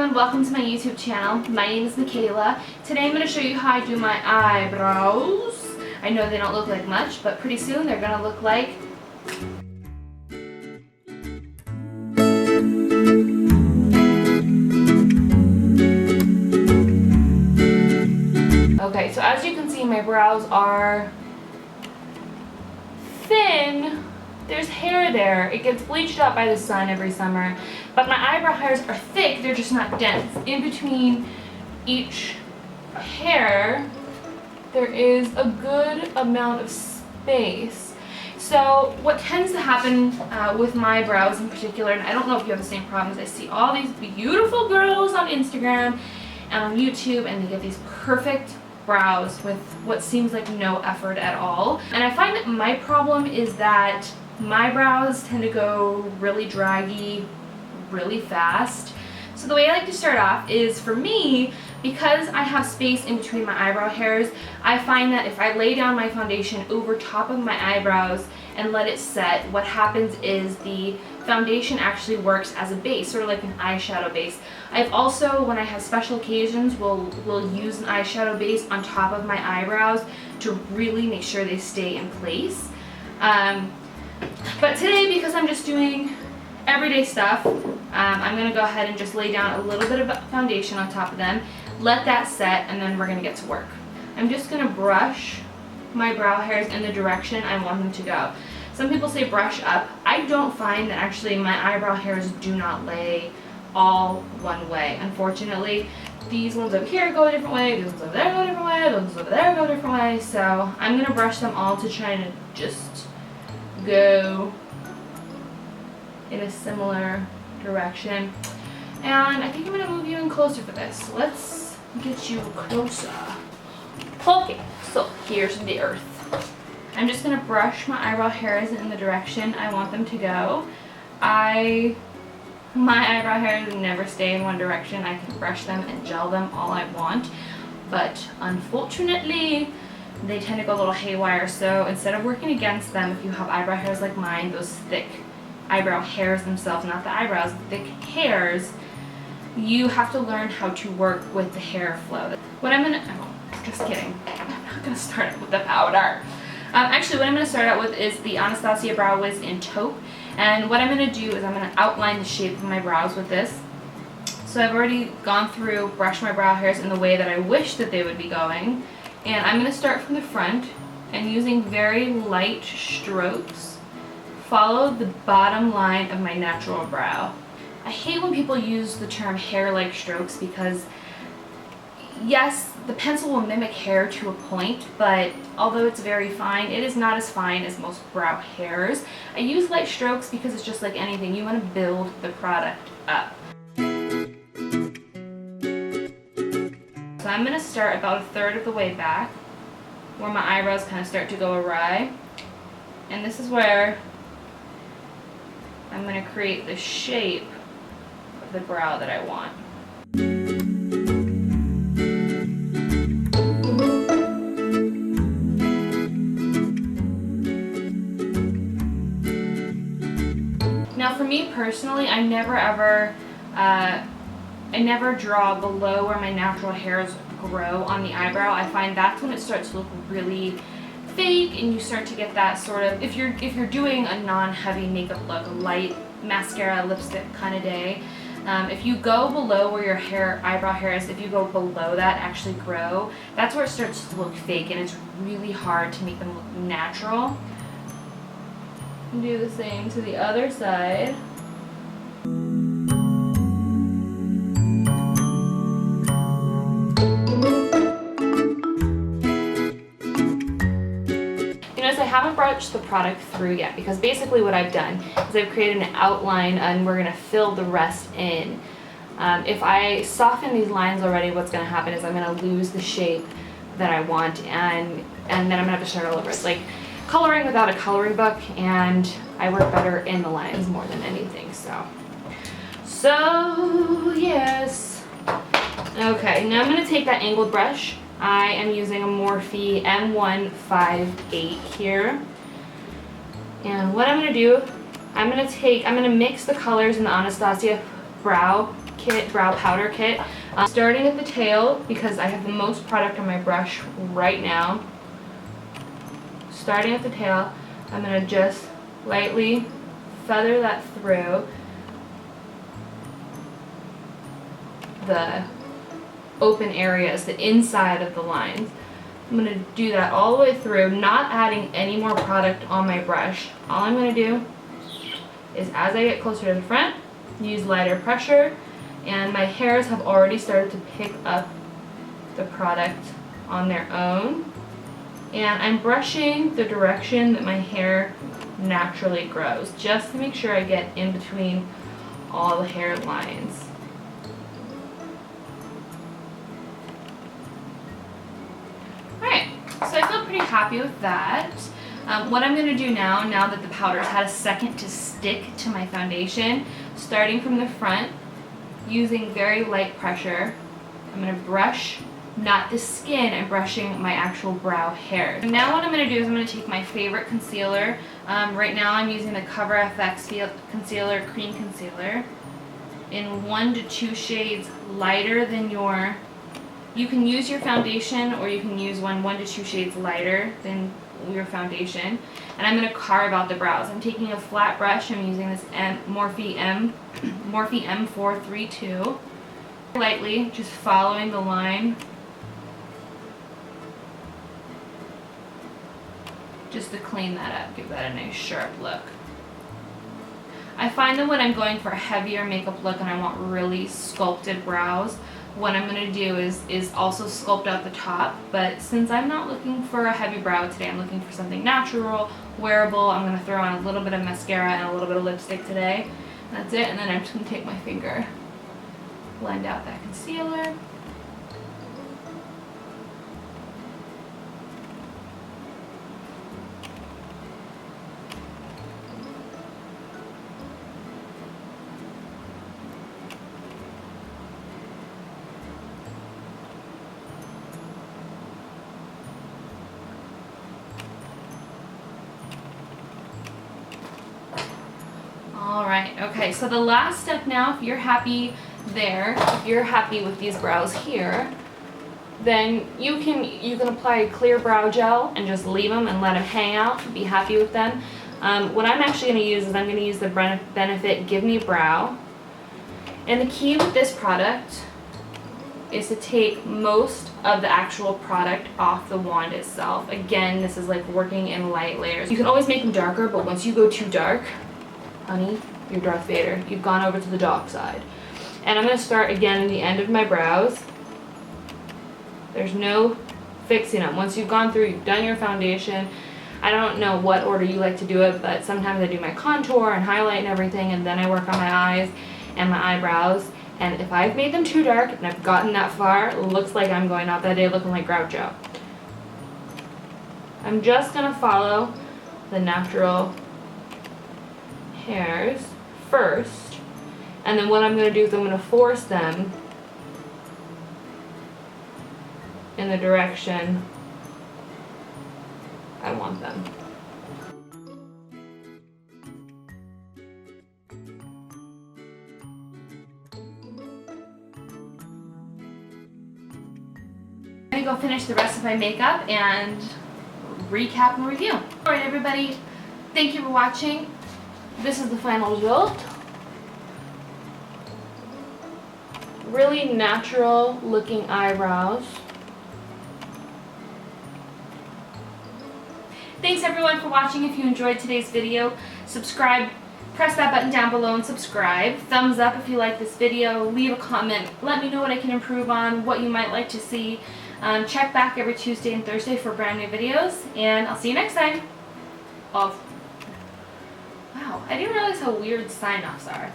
everyone, welcome to my YouTube channel. My name is Michaela. Today I'm going to show you how I do my eyebrows. I know they don't look like much, but pretty soon they're going to look like okay, so as you can see, my brows are thin. There's hair there. It gets bleached out by the sun every summer. But my eyebrow hairs are thick, they're just not dense. In between each hair, there is a good amount of space. So what tends to happen with my brows in particular, and I don't know if you have the same problems, I see all these beautiful girls on Instagram and on YouTube, and they get these perfect brows with what seems like no effort at all. And I find that my problem is that my brows tend to go really draggy really fast. So the way I like to start off is, for me, because I have space in between my eyebrow hairs, I find that if I lay down my foundation over top of my eyebrows and let it set, what happens is the foundation actually works as a base, sort of like an eyeshadow base. I've also, when I have special occasions, will use an eyeshadow base on top of my eyebrows to really make sure they stay in place. But today, because I'm just doing everyday stuff, I'm going to go ahead and just lay down a little bit of foundation on top of them, let that set, and then we're going to get to work. I'm just going to brush my brow hairs in the direction I want them to go. Some people say brush up. I don't find that actually my eyebrow hairs do not lay all one way. Unfortunately, these ones over here go a different way, these ones over there go a different way, those ones over there go a different way. So I'm going to brush them all to try to just go in a similar direction. And I think I'm going to move you in closer for this. Let's get you closer. Okay, so here's the earth. I'm just going to brush my eyebrow hairs in the direction I want them to go. My eyebrow hairs never stay in one direction. I can brush them and gel them all I want, but unfortunately they tend to go a little haywire. So instead of working against them, if you have eyebrow hairs like mine, those thick eyebrow hairs themselves, not the eyebrows, thick hairs, you have to learn how to work with the hair flow. What I'm gonna, oh, just kidding, I'm not gonna start out with the powder. Actually, what I'm gonna start out with is the Anastasia Brow Wiz in Taupe. And what I'm gonna do is I'm gonna outline the shape of my brows with this. So I've already gone through, brushed my brow hairs in the way that I wish that they would be going. And I'm gonna start from the front and, using very light strokes, follow the bottom line of my natural brow. I hate when people use the term hair-like strokes because, yes, the pencil will mimic hair to a point, but although it's very fine, it is not as fine as most brow hairs. I use light strokes because it's just like anything. You want to build the product up. So I'm going to start about a third of the way back, where my eyebrows kind of start to go awry. And this is where I'm going to create the shape of the brow that I want. Now for me personally, I never draw below where my natural hairs grow on the eyebrow. I find that's when it starts to look really fake, and you start to get that sort of, if you're doing a non-heavy makeup look, a light mascara, lipstick kind of day, if you go below where your eyebrow hairs, if you go below that actually grow, that's where it starts to look fake, and it's really hard to make them look natural. Do the same to the other side. Notice I haven't brushed the product through yet, because basically what I've done is I've created an outline and we're going to fill the rest in. If I soften these lines already, what's going to happen is I'm going to lose the shape that I want, and then I'm going to have to start all over. It's like coloring without a coloring book, and I work better in the lines more than anything. So yes. Okay, now I'm going to take that angled brush. I am using a Morphe M432 here. And what I'm going to do, I'm going to mix the colors in the Anastasia brow kit, brow powder kit. Starting at the tail, because I have the most product on my brush right now. Starting at the tail, I'm going to just lightly feather that through the open areas, the inside of the lines. I'm going to do that all the way through, not adding any more product on my brush. All I'm going to do is, as I get closer to the front, use lighter pressure, and my hairs have already started to pick up the product on their own. And I'm brushing the direction that my hair naturally grows, just to make sure I get in between all the hair lines. Alright, so I feel pretty happy with that. What I'm going to do now that the powder's had a second to stick to my foundation, starting from the front, using very light pressure, I'm going to brush not the skin, I'm brushing my actual brow hair. Now what I'm going to do is I'm going to take my favorite concealer. Right now I'm using the Cover FX Concealer Cream Concealer in 1 to 2 shades lighter than your... You can use your foundation, or you can use 1 to 2 shades lighter than your foundation. And I'm going to carve out the brows. I'm taking a flat brush. I'm using this Morphe M432. Lightly, just following the line. Just to clean that up, give that a nice sharp look. I find that when I'm going for a heavier makeup look and I want really sculpted brows, what I'm going to do is also sculpt out the top. But since I'm not looking for a heavy brow today, I'm looking for something natural, wearable. I'm going to throw on a little bit of mascara and a little bit of lipstick today. That's it, and then I'm just going to take my finger, blend out that concealer. Alright, okay, so the last step now, if you're happy there, if you're happy with these brows here, then you can apply a clear brow gel and just leave them and let them hang out, be happy with them. What I'm actually going to use is I'm going to use the Benefit Gimme Brow. And the key with this product is to take most of the actual product off the wand itself. Again, this is like working in light layers. You can always make them darker, but once you go too dark, honey, you're Darth Vader. You've gone over to the dark side. And I'm going to start again in the end of my brows. There's no fixing them. Once you've gone through, you've done your foundation. I don't know what order you like to do it, but sometimes I do my contour and highlight and everything, and then I work on my eyes and my eyebrows. And if I've made them too dark and I've gotten that far, it looks like I'm going out that day looking like Groucho. I'm just going to follow the natural hairs first, and then what I'm going to do is I'm going to force them in the direction I want them. I'm going to go finish the rest of my makeup and recap and review. Alright everybody, thank you for watching. This is the final result. Really natural looking eyebrows. Thanks everyone for watching. If you enjoyed today's video, subscribe, press that button down below and subscribe. Thumbs up if you like this video. Leave a comment. Let me know what I can improve on, what you might like to see. Check back every Tuesday and Thursday for brand new videos, and I'll see you next time. Wow, I didn't realize how weird sign-offs are.